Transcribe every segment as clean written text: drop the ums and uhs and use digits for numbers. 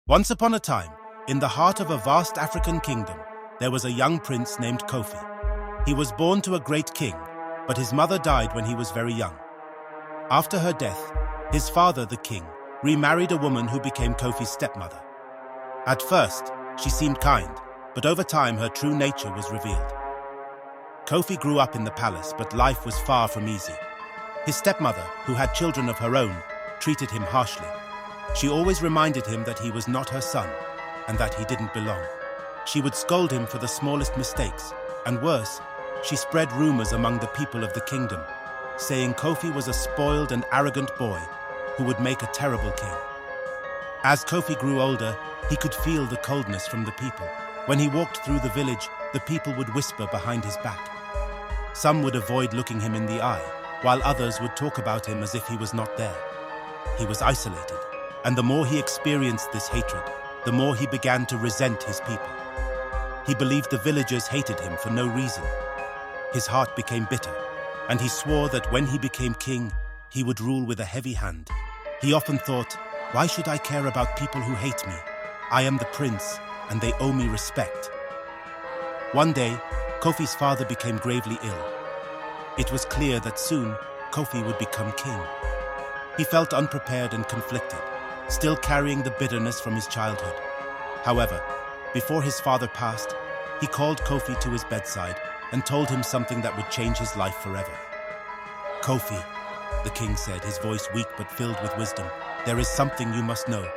Once upon a time, in the heart of a vast African kingdom, there was a young prince named Kofi. He was born to a great king, but his mother died when he was very young. After her death, his father, the king, remarried a woman who became Kofi's stepmother. At first, she seemed kind, but over time her true nature was revealed. Kofi grew up in the palace, but life was far from easy. His stepmother, who had children of her own, treated him harshly. She always reminded him that he was not her son and that he didn't belong. She would scold him for the smallest mistakes, and worse, she spread rumors among the people of the kingdom, saying Kofi was a spoiled and arrogant boy who would make a terrible king. As Kofi grew older, he could feel the coldness from the people. When he walked through the village, the people would whisper behind his back. Some would avoid looking him in the eye, while others would talk about him as if he was not there. He was isolated, and the more he experienced this hatred, the more he began to resent his people. He believed the villagers hated him for no reason. His heart became bitter, and he swore that when he became king, he would rule with a heavy hand. He often thought, "Why should I care about people who hate me? I am the prince, and they owe me respect." One day, Kofi's father became gravely ill. It was clear that soon, Kofi would become king. He felt unprepared and conflicted, still carrying the bitterness from his childhood. However, before his father passed, he called Kofi to his bedside and told him something that would change his life forever. "Kofi," the king said, his voice weak but filled with wisdom, "there is something you must know.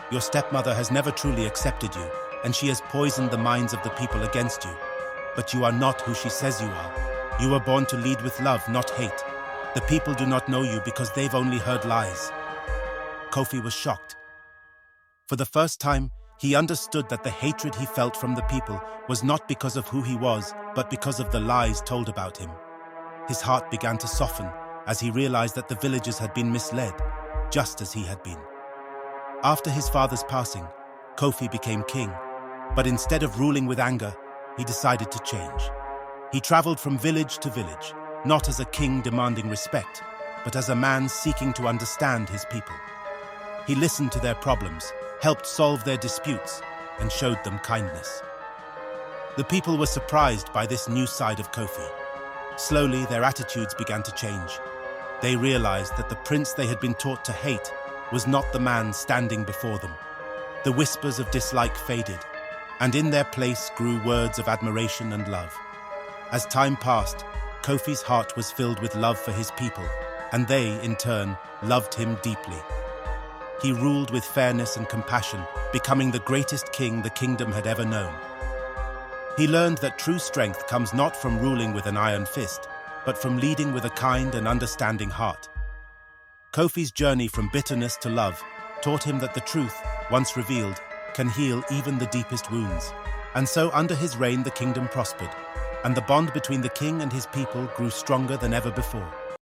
Your stepmother has never truly accepted you, and she has poisoned the minds of the people against you. But you are not who she says you are. You were born to lead with love, not hate. The people do not know you because they've only heard lies." Kofi was shocked. For the first time, he understood that the hatred he felt from the people was not because of who he was, but because of the lies told about him. His heart began to soften as he realized that the villagers had been misled, just as he had been. After his father's passing, Kofi became king, but instead of ruling with anger, he decided to change. He traveled from village to village, not as a king demanding respect, but as a man seeking to understand his people. He listened to their problems, helped solve their disputes, and showed them kindness. The people were surprised by this new side of Kofi. Slowly, their attitudes began to change. They realized that the prince they had been taught to hate was not the man standing before them. The whispers of dislike faded, and in their place grew words of admiration and love. As time passed, Kofi's heart was filled with love for his people, and they, in turn, loved him deeply. He ruled with fairness and compassion, becoming the greatest king the kingdom had ever known. He learned that true strength comes not from ruling with an iron fist, but from leading with a kind and understanding heart. Kofi's journey from bitterness to love taught him that the truth, once revealed, can heal even the deepest wounds. And so under his reign the kingdom prospered, and the bond between the king and his people grew stronger than ever before.